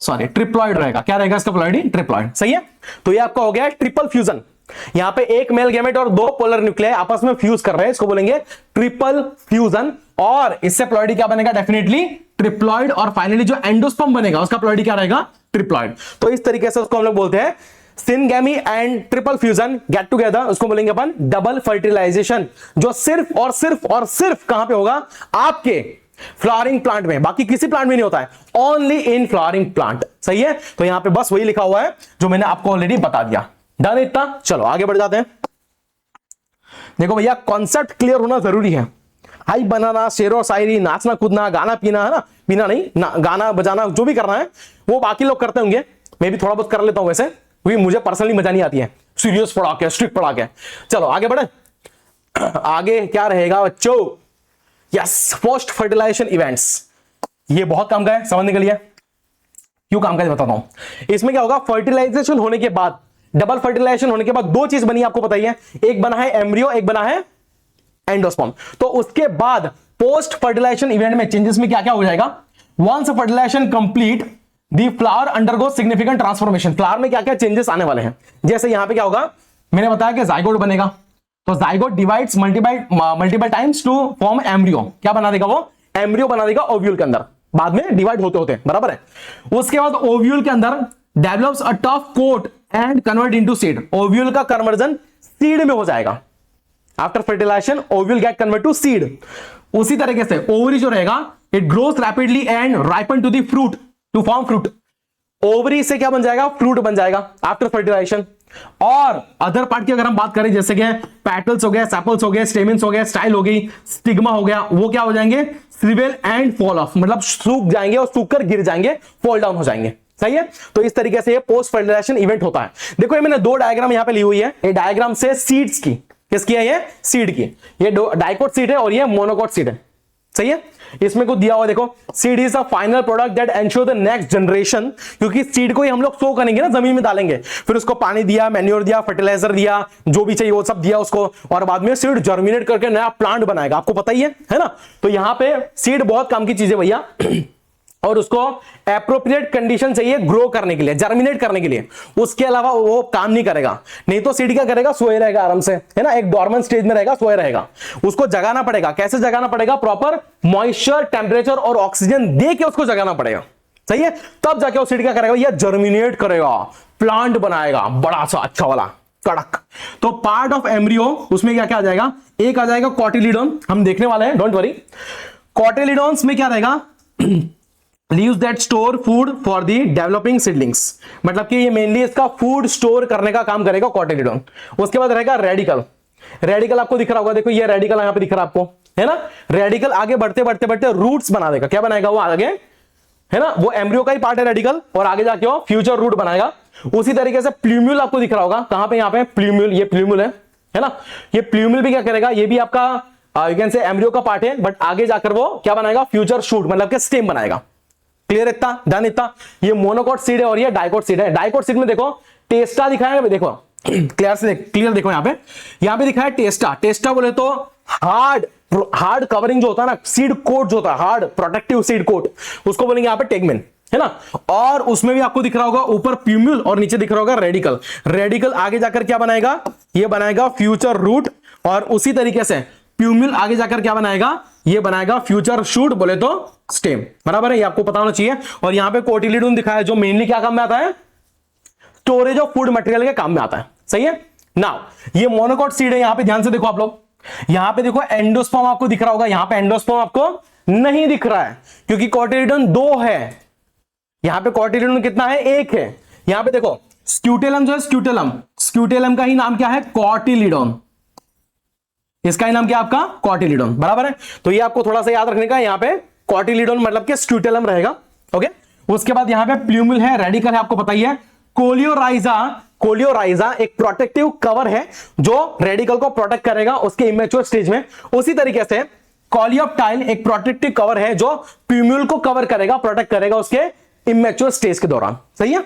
[SPEAKER 1] सॉरी ट्रिप्लॉइड रहेगा। क्या रहेगा इसका प्लॉइडी, ट्रिप्लॉइड, सही है। तो ये आपका हो गया ट्रिपल फ्यूजन। यहां पे एक मेल गैमेट और 2 पोलर न्यूक्लियाई आपस में फ्यूज कर रहे हैं, इसको बोलेंगे ट्रिपल फ्यूजन। और इससे प्लॉइडी क्या बनेगा, डेफिनेटली ट्रिप्लॉइड। और फाइनली जो एंडोस्पर्म बनेगा, उसका प्लॉइडी क्या रहेगा, ट्रिप्लॉइड। तो इस तरीके से उसको हम लोग बोलते हैं syngamy and triple fusion get together, उसको बोलेंगे अपन डबल फर्टिलाइजेशन, जो सिर्फ और सिर्फ और सिर्फ कहां पे होगा, आपके फ्लावरिंग प्लांट में, बाकी किसी प्लांट में नहीं होता है, ओनली इन फ्लावरिंग प्लांट, सही है। तो यहां पे बस वही लिखा हुआ है जो मैंने आपको ऑलरेडी बता दिया, डन इतना। चलो आगे बढ़ जाते हैं। देखो भैया, कॉन्सेप्ट क्लियर होना जरूरी है। हाई बनाना, शेरो शायरी, नाचना कूदना, गाना पीना, है ना, पीना नहीं ना, गाना बजाना जो भी करना है वो बाकी लोग करते होंगे, मैं भी थोड़ा बहुत कर लेता हूं वैसे, क्योंकि मुझे पर्सनली मजा नहीं आती है सीरियस पढ़ा के, स्ट्रिक्ट पढ़ा के। चलो आगे बढ़े, आगे क्या रहेगा बच्चों? Yes, post fertilization events. ये बहुत काम का है समझने के लिए। क्यों काम का है बताता हूं। इसमें क्या होगा, फर्टिलाइजेशन होने के बाद, डबल फर्टिलाइजेशन होने के बाद दो चीज बनी आपको बताइए, एक बना है एम्ब्रियो, एक बना है एंडोस्पर्म। तो उसके बाद पोस्ट फर्टिलाइजेशन इवेंट में चेंजेस में क्या क्या हो जाएगा? Once fertilization complete the flower undergo significant transformation. Flower में क्या क्या चेंजेस आने वाले हैं, जैसे यहां पे क्या होगा, मैंने बताया कि जाइगोट बनेगा, तो zygote divides multiple times to form embryo. क्या बना देगा वो? एम्ब्रियो बना देगा ओव्यूल के अंदर, बाद में डिवाइड होते होते, बराबर है। उसके बाद ओव्यूल के अंदर develops a tough coat and convert into seed. Ovule का कन्वर्जन सीड में हो जाएगा। After fertilization ovule get convert to seed. उसी तरीके से ओवरी जो रहेगा, it grows rapidly and ripen to the fruit to form fruit. Ovary से क्या बन जाएगा? फ्रूट बन जाएगा आफ्टर फर्टिलाइजेशन। और अदर पार्ट की अगर हम बात करें, जैसे कि पेटल्स हो गए, सेपल्स हो गए, स्टेमेंस हो गए, स्टाइल हो गई, स्टिग्मा हो गया, वो क्या हो जाएंगे? श्रिवेल एंड फॉल ऑफ, मतलब सूख जाएंगे और सूखकर गिर जाएंगे, फॉल डाउन हो जाएंगे। सही है। तो इस तरीके से ये पोस्ट फर्टिलाइजेशन इवेंट होता है। देखो ये मैंने दो डायग्राम यहां पे ली हुई है। ये डायग्राम से सीड्स की, किसकी है? ये सीड की। ये डाइकोट सीड है और ये मोनोकोट सीड है। सही है। इसमें कुछ दिया हुआ देखो, seed is a final product that ensure the next generation. क्योंकि सीड को ही हम लोग सो करेंगे ना, जमीन में डालेंगे, फिर उसको पानी दिया, मैन्योर दिया, फर्टिलाइजर दिया, जो भी चाहिए वो सब दिया उसको, और बाद में सीड जर्मिनेट करके नया प्लांट बनाएगा। आपको पता ही है ना। तो यहां पे सीड बहुत काम की चीज है भैया। और उसको एप्रोप्रिएट कंडीशन चाहिए ग्रो करने के लिए, जर्मिनेट करने के लिए। उसके अलावा वो काम नहीं करेगा। नहीं तो सीड क्या करेगा? सोए रहेगा आराम से, है ना, एक डॉर्मेंट स्टेज में रहेगा, सोए रहेगा। उसको जगाना पड़ेगा। कैसे जगाना पड़ेगा? प्रॉपर मॉइस्चर, टेम्परेचर और ऑक्सीजन दे के उसको जगाना पड़ेगा। सही है। तब जाके वो सीड क्या करेगा? ये जर्मिनेट करेगा, प्लांट बनाएगा बड़ा सा अच्छा वाला कड़क। तो पार्ट ऑफ एम्ब्रियो, उसमें क्या क्या आ जाएगा? एक आ जाएगा कॉटिलीडोन, हम देखने वाले हैं, डोंट वरी। कॉटिलीडोन्स में क्या रहेगा? Leaves that store food for the developing seedlings. मतलब कि ये मेनली इसका फूड स्टोर करने का काम करेगा कॉटिलीडोन। उसके बाद रहेगा रेडिकल। रेडिकल आपको दिख रहा होगा, देखो ये रेडिकल यहां पे दिख रहा है आपको, है ना। रेडिकल आगे बढ़ते बढ़ते बढ़ते रूट्स बना देगा। क्या बनाएगा वो आगे? है ना, वो एम्ब्रियो का ही पार्ट है रेडिकल, और आगे जाके वो फ्यूचर रूट बनाएगा। उसी तरीके से प्लूम्यूल आपको दिख रहा होगा, कहां पे? यहां पे प्लूम्यूल, ये प्लूम्यूल है ना। ये प्लूम्यूल भी क्या करेगा? ये भी आपका यू कैन से एम्ब्रियो का पार्ट है, बट आगे जाकर वो क्या बनाएगा? फ्यूचर शूट, मतलब कि स्टेम बनाएगा। क्लियर? इतना डन इतना। ये मोनोकोट सीड है और ये डाइकोट सीड है। डाइकोट सीड में देखो टेस्टा दिखाया है, देखो क्लियर देखो यहां पे दिखा है टेस्टा। टेस्टा बोले तो हार्ड कवरिंग जो होता है ना, सीड कोट जो होता है, हार्ड प्रोटेक्टिव सीड कोट, उसको बोलेंगे यहां पे टेगमेन, है ना। और उसमें भी आपको दिख रहा होगा ऊपर प्यूम्यूल और नीचे दिख रहा होगा रेडिकल। रेडिकल आगे जाकर क्या बनाएगा? ये बनाएगा फ्यूचर रूट, और उसी तरीके से प्यूम्यूल आगे जाकर क्या बनाएगा? ये बनाएगा फ्यूचर शूट, बोले तो स्टेम, बराबर है। ये आपको पता होना चाहिए। और यहां पे कोटिलीडोन दिखाया जो मेनली क्या काम में आता है? स्टोरेज ऑफ फूड मटेरियल के काम में आता है। सही है। नाउ ये मोनोकोट सीड है, यहां पे ध्यान से देखो आप लोग। यहां पे देखो एंडोस्पर्म आपको दिख रहा होगा, यहां पे एंडोस्पर्म आपको नहीं दिख रहा है क्योंकि कोटिलीडोन 2 है। यहां पे कोटिलीडोन कितना है? 1 है। यहां पे देखो स्क्यूटेलम जो है, स्क्यूटेलम का ही नाम क्या है? कोटिलीडोन। इसका ही नाम क्या आपका? कोटिलीडोन, बराबर है। तो ये आपको थोड़ा सा याद रखने का, यहां पे कोटिलीडोन मतलब कि स्क्यूटेलम रहेगा। ओके। उसके बाद यहां पे प्लूम्यूल है, रेडिकल है, आपको पता ही है। कोलियोराइजा एक प्रोटेक्टिव कवर है जो रेडिकल को प्रोटेक्ट करेगा उसके इमेच्योर स्टेज में। उसी तरीके से कॉलियोप्टाइल एक प्रोटेक्टिव कवर है जो प्लूम्यूल को कवर करेगा, प्रोटेक्ट करेगा उसके इमेच्योर स्टेज के दौरान। सही है।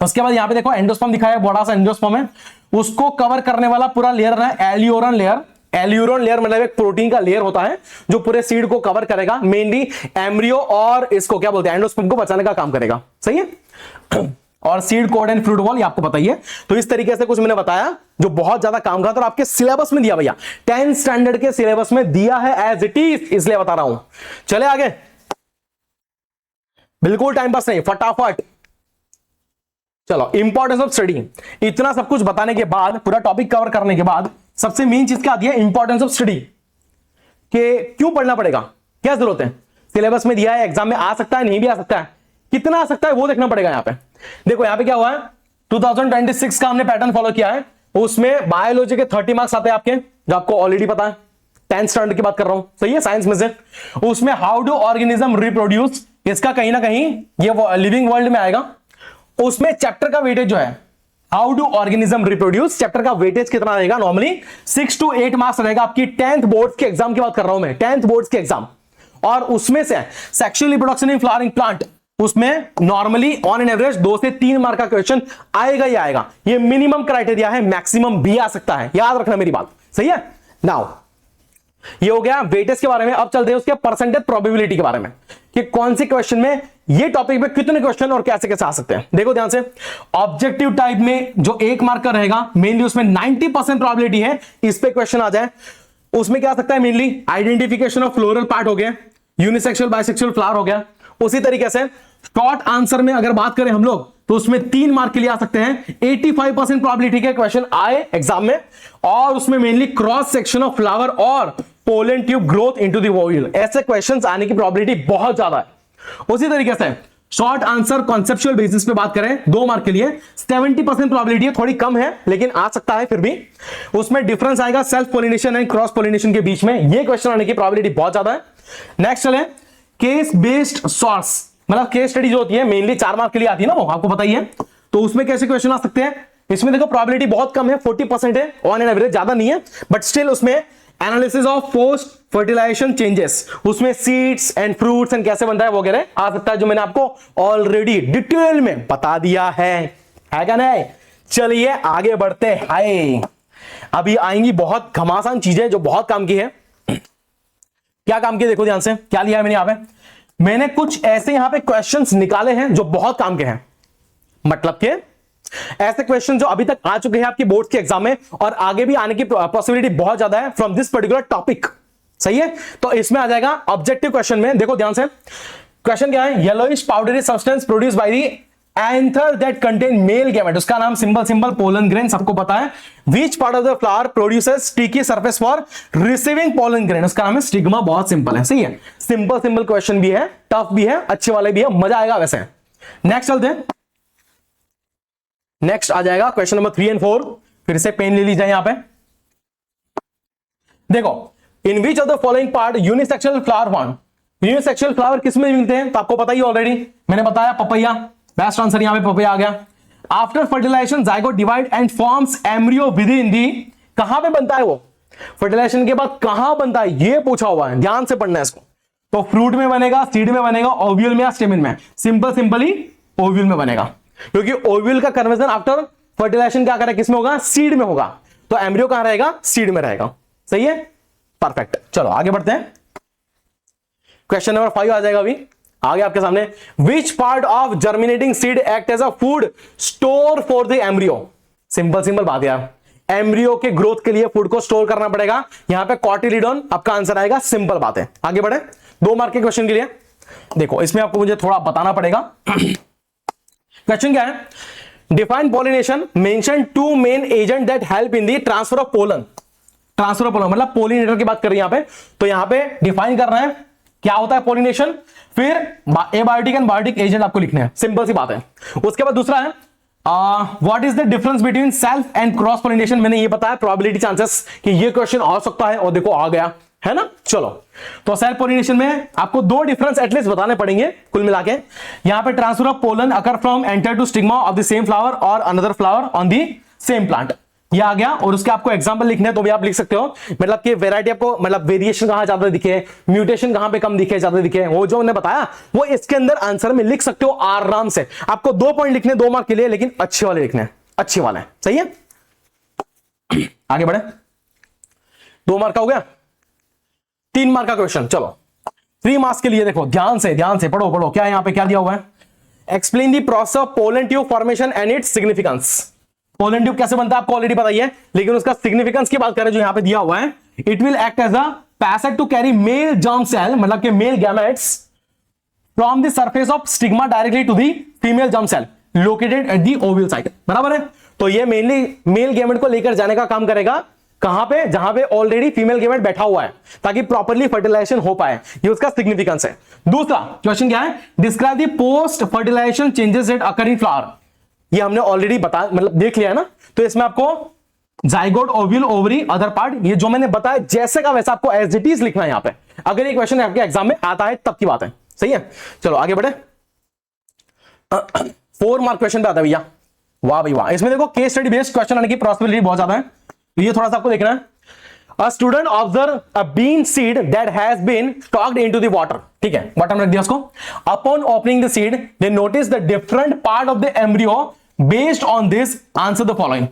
[SPEAKER 1] उसके बाद यहां पे देखो एंडोस्पर्म दिखाया है, बड़ा सा एंडोस्पर्म है, उसको कवर करने वाला पूरा लेयर है एल्यूरोन लेयर। एल्यूरोन लेयर मतलब एक प्रोटीन का लेयर होता है जो पूरे सीड को कवर करेगा, मेनली एम्ब्रियो और इसको क्या बोलते हैं? एंडोस्पर्म को बचाने का काम करेगा। सही है। और seed code and fruit wall, ये आपको पता ही है। तो इस तरीके से कुछ मैंने बताया जो बहुत ज्यादा काम का था और आपके सिलेबस में दिया भैया, 10th स्टैंडर्ड के सिलेबस में दिया है एज इट इज, इसलिए बता रहा हूं। चले आगे, बिल्कुल टाइम पास नहीं, फटाफट चलो। इंपॉर्टेंस ऑफ स्टडी, इतना सब कुछ बताने के बाद, पूरा टॉपिक कवर करने के बाद, सबसे मेन चीज क्या आती है? इंपॉर्टेंस ऑफ स्टडी के क्यों पढ़ना पड़ेगा, क्या जरूरत है? सिलेबस में दिया है, एग्जाम में आ सकता है, नहीं भी आ सकता है, कितना आ सकता है वो देखना पड़ेगा। यहां पे देखो, यहां पे क्या हुआ है? 2026 का हमने पैटर्न फॉलो किया है। उसमें बायोलॉजी के 30 मार्क्स आते हैं आपके, जो आपको ऑलरेडी पता है। 10th स्टैंडर्ड की बात कर रहा हूं, सही है, साइंस में से। उसमें हाउ डू ऑर्गेनिज्म रिप्रोड्यूस, इसका कहीं ना कहीं ये लिविंग वर्ल्ड में आएगा। उसमें चैप्टर का वेटेज जो है how do organism reproduce, chapter का वेटेज कितना रहेगा, नॉर्मली 6 to 8 मार्क्स रहेगा आपकी 10th बोर्ड्स के एग्जाम की बात कर रहा हूं मैं, 10th बोर्ड्स के एग्जाम। और उसमें से sexual reproduction in flowering plant, उसमें नॉर्मली ऑन एन एवरेज 2 से 3 मार्क का क्वेश्चन आएगा ही आएगा। ये मिनिमम क्राइटेरिया है, मैक्सिमम भी आ सकता है, याद रखना मेरी बात, सही है। नाउ ये हो गया वेटेज के बारे में। अब चलते हैं उसके परसेंटेज प्रोबेबिलिटी के बारे में, कि कौन से क्वेश्चन में ये टॉपिक पे कितने क्वेश्चन और कैसे कैसे आ सकते हैं। देखो ध्यान से, ऑब्जेक्टिव टाइप में जो 1 मार्क का रहेगा, मेनली उसमें 90% प्रोबेबिलिटी है इस पे क्वेश्चन आ जाए। उसमें क्या आ सकता है, mainly identification of floral part हो गया, यूनिसेक्सुअल बाइसेक्सुअल फ्लावर हो गया। उसी तरीके से शॉर्ट आंसर में अगर बात करें हम लोग, तो उसमें 3 मार्क के लिए आ सकते हैं, 85% प्रोबेबिलिटी के क्वेश्चन आए एग्जाम में। और उसमें mainly cross section of flower और pollen tube growth into the ovule, ऐसे क्वेश्चंस आने की प्रोबेबिलिटी बहुत ज्यादा है। उसी तरीके से शॉर्ट आंसर कॉन्सेप्चुअल बेसिस पे बात करें 2 मार्क के लिए 70% प्रोबेबिलिटी है, थोड़ी कम है लेकिन आ सकता है फिर भी। उसमें डिफरेंस आएगा self pollination and cross pollination के बीच में, ये क्वेश्चन आने की प्रोबेबिलिटी बहुत ज्यादा है। नेक्स्ट चले, केस बेस्ड सोर्स, मतलब केस स्टडी जो होती है मेनली 4 मार्क के लिए आती है ना, वो आपको पता ही है। तो उसमें कैसे क्वेश्चन आ सकते हैं, इसमें देखो प्रोबेबिलिटी बहुत कम है, 40% है ऑन एन एवरेज, ज्यादा नहीं है, बट स्टिल उसमें analysis of post fertilization changes, उसमें सीड्स एंड फ्रूट्स एंड कैसे बनता है वगैरह आ सकता है, जो मैंने आपको ऑलरेडी डिटेल में बता दिया है क्या नहीं। चलिए आगे बढ़ते हैं, अभी आएंगी बहुत घमासान चीजें जो बहुत काम की है। क्या काम की, देखो ध्यान से, क्या लिया है मैंने यहां पे, मैंने कुछ ऐसे यहां पे क्वेश्चंस निकाले हैं जो बहुत काम के हैं, मतलब के ऐसे क्वेश्चन जो अभी तक आ चुके हैं आपके बोर्ड के एग्जाम में और आगे भी आने की पॉसिबिलिटी बहुत ज्यादा है फ्रॉम दिस पर्टिकुलर टॉपिक, सही है। तो इसमें आ जाएगा ऑब्जेक्टिव क्वेश्चन में, देखो ध्यान से, क्वेश्चन क्या है, yellowish powdery substance produce by the anther that contain male gamete, उसका नाम सिंपल पोलन ग्रेन, सबको पता है। Which part of the flower produces sticky surface for receiving pollen grain, उसका नाम है स्टिग्मा, बहुत सिंपल है, सही है। सिंपल क्वेश्चन भी है, टफ भी है, अच्छे वाले भी है, मजा आएगा वैसे। नेक्स्ट चलते हैं, नेक्स्ट आ जाएगा क्वेश्चन नंबर 3 and 4, फिर से पेन ले लीजिए यहां पे। देखो, in which of the following part unisexual flower found, unisexual flower किसमें मिलते हैं, तो आपको पता ही ऑलरेडी, मैंने बताया पपैया, बेस्ट आंसर यहां पे पपैया आ गया। After fertilisation zygote divide and forms embryo within the, कहां पे बनता है वो, फर्टिलाइजेशन के बाद कहां बनता है ये पूछा हुआ है, ध्यान से पढ़ना है इसको। तो फ्रूट में बनेगा, सीड में बनेगा, ओव्यूल में या स्टेमन में, सिंपली ओव्यूल में बनेगा, क्योंकि ओव्यूल का कन्वर्जन आफ्टर फर्टिलाइजेशन क्या करेगा, किसमें होगा, सीड में होगा। तो एम्ब्रियो कहां रहेगा, सीड में रहेगा, सही है, परफेक्ट। चलो आगे बढ़ते हैं, क्वेश्चन नंबर 5 आ जाएगा अभी आगे आपके सामने। Which part of germinating seed act as a food store for the embryo, simple बात यार, एम्ब्रियो के ग्रोथ के लिए फूड को स्टोर करना पड़ेगा, यहां पे कॉटिलिडोन आपका आंसर आएगा, सिंपल बात है। आगे बढ़े 2 मार्क के क्वेश्चन के लिए, देखो इसमें आपको मुझे थोड़ा बताना पड़ेगा। क्वेश्चन क्या है, define pollination, mention 2 main agent that help in the transfer of pollen, transfer of pollen मतलब पोलिनेटर की बात कर रहे हैं यहां पे, तो यहां पे डिफाइन करना है क्या होता है पोलिनेशन, फिर एबायोटिक एंड बायोटिक एजेंट आपको लिखने हैं, सिंपल सी बात है। उसके बाद दूसरा है what is the difference between self and cross pollination, मैंने ये बताया प्रोबेबिलिटी चांसेस कि ये क्वेश्चन आ सकता है, और देखो आ गया है ना। चलो, तो सेल्फ पोलिनेशन में आपको 2 डिफरेंस एटलीस्ट बताने पड़ेंगे कुल मिला के। यहां पे transfer of pollen occur from anther to stigma of the same flower और another flower on the same plant, ये आ गया। और उसके आपको एग्जांपल लिखने हैं तो भी आप लिख सकते हो, मतलब कि वैरायटी आपको, मतलब वेरिएशन कहां ज्यादा दिखे, म्यूटेशन कहां पे कम दिखे, ज्यादा दिखे, वो जो मैंने बताया वो इसके अंदर आंसर में लिख सकते हो आराम से। आपको 2 पॉइंट लिखने 2 मार्क के लिए, लेकिन अच्छे वाले लिखने, अच्छे वाले, सही है। आगे बढ़े, 2 मार्क का हो गया, 3 मार्क का क्वेश्चन। चलो 3 मार्क्स के लिए देखो ध्यान से पढ़ो क्या यहां पे क्या दिया हुआ है, explain the process of pollen tube formation and its significance. Pollen tube कैसे बनता है आपको ऑलरेडी पता ही है, लेकिन उसका सिग्निफिकेंस की बात करें जो यहां पे दिया हुआ है, it will act as a passage to carry male germ cell, मतलब कि male gametes from the surface of stigma directly to the female germ cell located at the ovule site, बराबर है। तो ये मेनली मेल गैमेट को लेकर जाने का काम करेगा, कहां पे, जहां पे ऑलरेडी फीमेल गैमेट बैठा हुआ है, ताकि प्रॉपर्ली फर्टिलाइजेशन हो पाए, ये उसका सिग्निफिकेंस है। दूसरा क्वेश्चन क्या है, describe the post fertilization changes that occur in flower, ये हमने ऑलरेडी बता, मतलब देख लिया है ना। तो इसमें आपको zygote, ovule, ovary, other part, ये जो मैंने बताया जैसे का वैसा आपको एज इट इज लिखना है यहां पे, अगर ये क्वेश्चन आपके एग्जाम में आता है तब की बात है, सही है। चलो आगे बढ़े, 4 मार्क क्वेश्चन पे आता है भैया, वाह भाई वाह, इसमें देखो केस स्टडी बेस्ड क्वेश्चन आने की पॉसिबिलिटी बहुत ज्यादा है, तो ये थोड़ा सा आपको देखना है। A student observe a bean seed that has been stocked into the water. ठीक है, बॉटम रख दिया उसको। Upon opening the seed, they notice the different part of the embryo. Based on this, answer the following.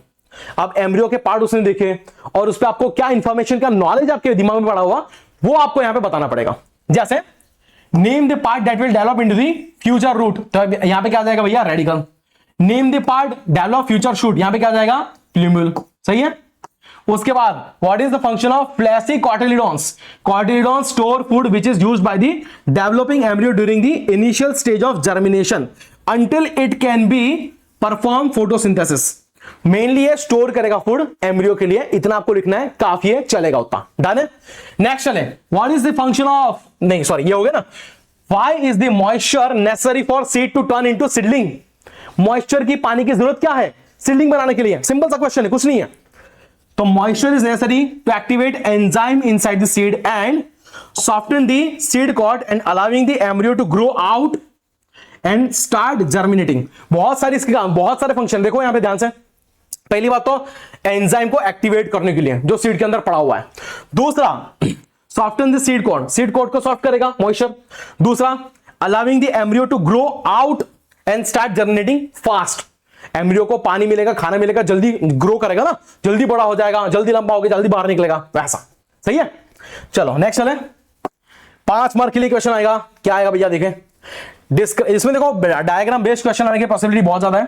[SPEAKER 1] अब एम्ब्रियो के पार्ट उसने देखे और उस पर आपको क्या इंफॉर्मेशन का नॉलेज आपके दिमाग में पड़ा हुआ वो आपको यहां पे बताना पड़ेगा। जैसे name the part that will develop into the future root, तो यहां पे क्या आ जाएगा भैया, radicle. Name the part develop future shoot, यहां पे क्या आ जाएगा, प्लूम्यूल। सही है। उसके बाद what is the function of fleshy cotyledons, cotyledons store food which is used by the developing embryo during the initial stage of germination until it can be perform photosynthesis. Mainly ये स्टोर करेगा फूड एम्ब्रियो के लिए, इतना आपको लिखना है, काफी है, चलेगा उतना। डन है। नेक्स्ट चले, what is the function of, नहीं सॉरी ये हो गया ना, why is the moisture necessary for seed to turn into seedling. Moisture की, पानी की जरूरत क्या है सीडलिंग बनाने के लिए, सिंपल सा क्वेश्चन है, कुछ नहीं है। तो moisture is necessary to activate enzyme inside the seed and soften the seed coat and allowing the embryo to grow out and start germinating। बहुत सारी इसके काम, बहुत सारे फंक्शन देखो यहां पे ध्यान से। पहली बात तो एंजाइम को एक्टिवेट करने के लिए जो सीड के अंदर पड़ा हुआ है। दूसरा soften the seed coat, seed coat को सॉफ्ट करेगा मॉइस्चर। दूसरा allowing the embryo to grow out and start germinating fast, embryo को पानी मिलेगा, खाना मिलेगा, जल्दी ग्रो करेगा ना, जल्दी बड़ा हो जाएगा, जल्दी लंबा हो गया, जल्दी बाहर निकलेगा, वैसा। सही है। चलो नेक्स्ट चले, 5 मार्क के लिए क्वेश्चन आएगा। क्या आएगा भैया, देखें इसमें देखो डायग्राम बेस्ड क्वेश्चन आने की पॉसिबिलिटी बहुत ज्यादा है।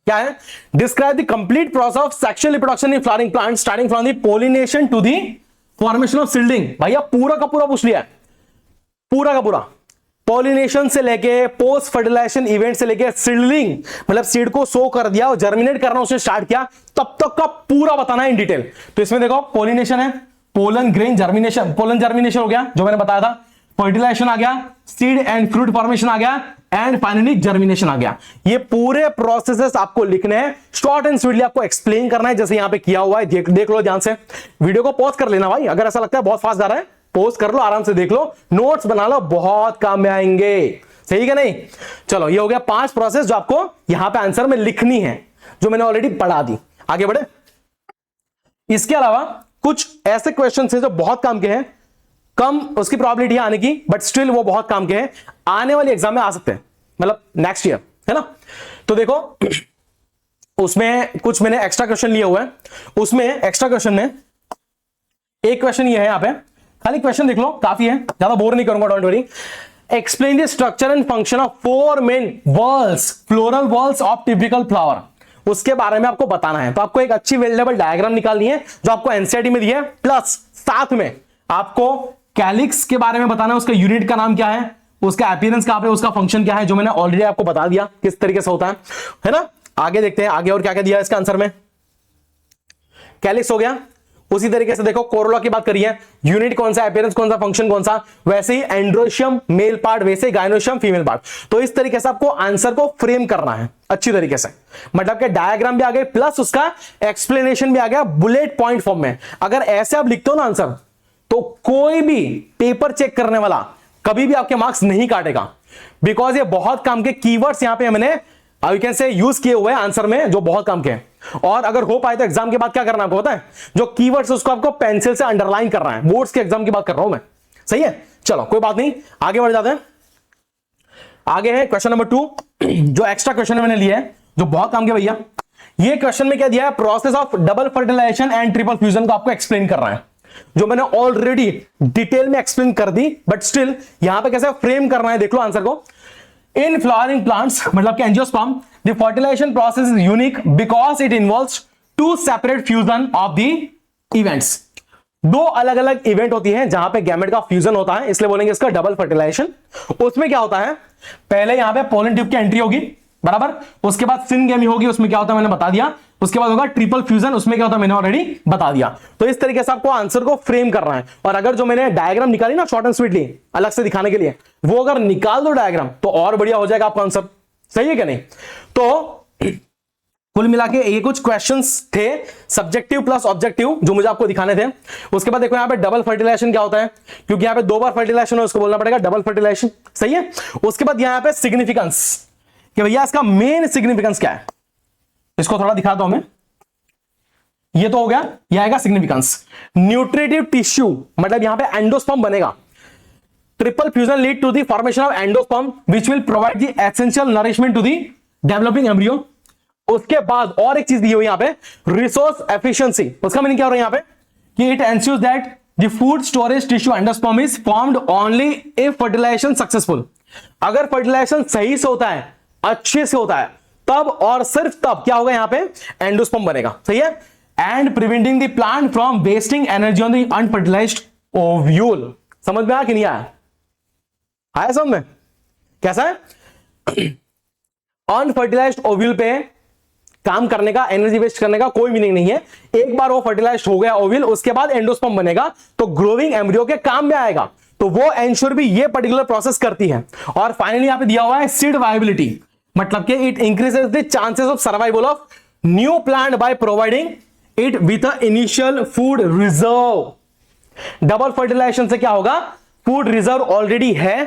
[SPEAKER 1] क्या है, describe the complete process of sexual reproduction in flowering plant starting from the pollination to the formation of seedling. भैया पूरा का पूरा पूछ लिया है, पूरा का पूरा, पॉलिनेशन से लेके पोस्ट फर्टिलाइजेशन इवेंट से लेके सीडलिंग, मतलब सीड को सो कर दिया और जर्मिनेट करना उसने स्टार्ट किया, तब तक का पूरा बताना है इन डिटेल। तो इसमें देखो पॉलिनेशन है, pollen grain germination, pollen germination हो गया जो मैंने बताया था, फर्टिलाइजेशन आ गया, सीड एंड फ्रूट फॉर्मेशन आ गया, एंड फाइनली जर्मिनेशन आ गया। ये पूरे प्रोसेसेस आपको लिखने हैं, शॉर्ट एंड स्वीटली आपको एक्सप्लेन करना है जैसे यहां पे किया हुआ है। देख लो ध्यान से, वीडियो को पॉज कर लेना भाई, अगर ऐसा लगता है बहुत फास्ट जा रहा है पॉज कर लो, आराम से देख लो, नोट्स बना लो, बहुत काम में आएंगे। सही है नहीं। चलो ये हो गया 5 प्रोसेस जो आपको यहां पे आंसर में लिखनी है, जो मैंने ऑलरेडी पढ़ा दी। आगे बढ़े, इसके अलावा कुछ ऐसे क्वेश्चन है जो बहुत काम के हैं, कम उसकी प्रोबेबिलिटी आने की, बट स्टिल वो बहुत काम के हैं, आने वाली एग्जाम में आ सकते हैं, मतलब नेक्स्ट ईयर, है ना। तो देखो उसमें कुछ मैंने एक्स्ट्रा क्वेश्चन लिए हुए हैं, उसमें एक्स्ट्रा क्वेश्चन में एक क्वेश्चन ये है, यहां पे खाली क्वेश्चन देख लो, काफी है, ज्यादा बोर नहीं करूंगा, don't worry. Explain the structure and function of 4 main walls, floral walls of typical flower, उसके बारे में आपको बताना है। तो आपको एक अच्छी वेल लेवल डायग्राम निकालनी है जो आपको एनसीईआरटी में दी है, प्लस साथ में आपको कैलिक्स के बारे में बताना है, उसका यूनिट का नाम क्या है, उसका अपीयरेंस कहां पे, उसका फंक्शन क्या है, जो मैंने ऑलरेडी आपको बता दिया किस तरीके से होता है ना। आगे देखते हैं आगे और क्या क्या दिया है इसका आंसर में। कैलिक्स हो गया, उसी तरीके से देखो कोरोला की बात करिए, यूनिट कौन सा, अपीयरेंस कौन सा, फंक्शन कौन सा, वैसे ही एंड्रोशियम मेल पार्ट, वैसे ही गायनोशियम फीमेल पार्ट। तो इस तरीके से आपको आंसर को फ्रेम करना है अच्छी तरीके से, मतलब कि डायग्राम भी आ गए प्लस उसका एक्सप्लेनेशन भी आ गया बुलेट पॉइंट फॉर्म में। अगर ऐसे आप लिखते हो ना आंसर, तो कोई भी पेपर चेक करने वाला कभी भी आपके मार्क्स नहीं काटेगा, बिकॉज ये बहुत काम के कीवर्ड्स यहां पे मैंने यू कैन से यूज किए हुए आंसर में, जो बहुत काम के हैं। और अगर हो पाए तो एग्जाम के बाद क्या करना आपको पता है, जो कीवर्ड्स उसको आपको पेंसिल से अंडरलाइन करना है, बोर्ड्स के एग्जाम की बात कर रहा हूं मैं। सही है, चलो कोई बात नहीं, आगे बढ़ जाते हैं। आगे है क्वेश्चन नंबर 2, जो एक्स्ट्रा क्वेश्चन मैंने लिया है, जो बहुत काम के भैया। ये क्वेश्चन में क्या दिया है, process of double fertilization and triple fusion को आपको एक्सप्लेन करना है, जो मैंने ऑलरेडी डिटेल में एक्सप्लेन कर दी, बट स्टिल यहां पे कैसे फ्रेम करना है देख लो आंसर को। इन फ्लावरिंग प्लांट्स, मतलब कि angiosperm, the fertilization process is unique because it involves 2 separate fusion of the events. 2 अलग अलग इवेंट होती है जहां पे गैमेट का फ्यूजन होता है, इसलिए बोलेंगे इसका डबल फर्टिलाइजेशन। उसमें क्या होता है, पहले यहां पे पोलन ट्यूब की एंट्री होगी, बराबर, उसके बाद सिनगेमी होगी, उसमें क्या होता है मैंने बता दिया, उसके बाद होगा ट्रिपल फ्यूजन, उसमें क्या होता है मैंने ऑलरेडी बता दिया। तो इस तरीके से आपको आंसर को फ्रेम करना है। और अगर जो मैंने डायग्राम निकाली ना शॉर्ट एंड स्वीटली अलग से दिखाने के लिए, वो अगर निकाल दो डायग्राम तो और बढ़िया हो जाएगा आपका आंसर। सही है क्या नहीं। तो कुल मिला के ये कुछ क्वेश्चंस थे सब्जेक्टिव प्लस ऑब्जेक्टिव जो मुझे आपको दिखाने थे। उसके बाद देखो यहाँ पे डबल फर्टिलाइजेशन क्या होता है, क्योंकि यहाँ पे 2 बार फर्टिलाइजेशन है, उसको बोलना पड़ेगा डबल फर्टिलाइजेशन। सही है। उसके बाद यहाँ पे सिग्निफिकेंस, कि भैया इसका मेन सिग्निफिकेंस क्या है। इसको थोड़ा दिखा दो हमें, ये तो हो गया, यह आएगा सिग्निफिकेंस। न्यूट्रिटिव टिश्यू मतलब यहां पे एंडोस्पर्म बनेगा। Triple fusion lead to the formation of endosperm which will provide the essential nourishment to the developing embryo. उसके बाद और एक चीज दी हुई यहां पे, रिसोर्स एफिशिएंसी। उसका मीनिंग क्या हो रहा है यहां पे कि it ensures that the food storage tissue endosperm is formed only if fertilization successful. अगर फर्टिलाइजेशन सही से होता है, अच्छे से होता है, तब और सिर्फ तब क्या होगा यहां पे एंडोस्पर्म बनेगा। सही है। And preventing the plant from wasting energy on the unfertilised ovule. समझ में आया कि नहीं आया? आया समझ में? कैसा है? अनफर्टिलाइज्ड ओव्यूल पे काम करने का, एनर्जी वेस्ट करने का कोई मीनिंग नहीं है। एक बार वो फर्टिलाइज्ड हो गया ओव्यूल, उसके बाद एंडोस्पर्म बनेगा तो ग्रोइंग एम्ब्रियो के काम में आएगा। तो वो एंश्योर भी ये पर्टिकुलर प्रोसेस करती है। और फाइनली यहां पे दिया हुआ है सीड वायबिलिटी, मतलब कि it increases the chances of survival of new plant by providing it with a initial food reserve. Double fertilization से क्या होगा, फूड रिजर्व ऑलरेडी है,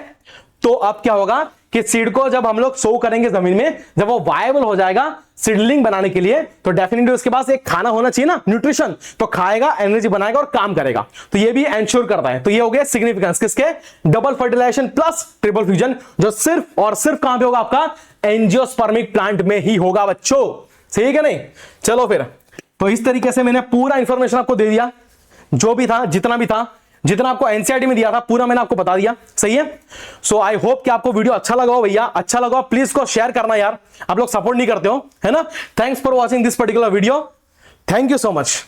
[SPEAKER 1] तो अब क्या होगा कि सीड को जब हम लोग सो करेंगे जमीन में, जब वो वायबल हो जाएगा सीडलिंग बनाने के लिए, तो डेफिनेटली उसके पास एक खाना होना चाहिए ना, न्यूट्रिशन, तो खाएगा, एनर्जी बनाएगा और काम करेगा। तो ये भी एंश्योर करता है। तो ये हो गया सिग्निफिकेंस किसके, double fertilization plus triple fusion, जो सिर्फ और सिर्फ कहां पे होगा, आपका एंजियोस्पर्मिक प्लांट में ही होगा बच्चों। सही है क्या नहीं? चलो फिर, तो इस तरीके से मैंने पूरा इंफॉर्मेशन आपको दे दिया, जो भी था, जितना भी था, जितना आपको एनसीईआरटी में दिया था पूरा मैंने आपको बता दिया। सही है। सो आई होप कि आपको वीडियो अच्छा लगा हो भैया। अच्छा लगा प्लीज को शेयर करना यार, आप लोग सपोर्ट नहीं करते हो, है ना। Thanks for watching this particular video. Thank you so much.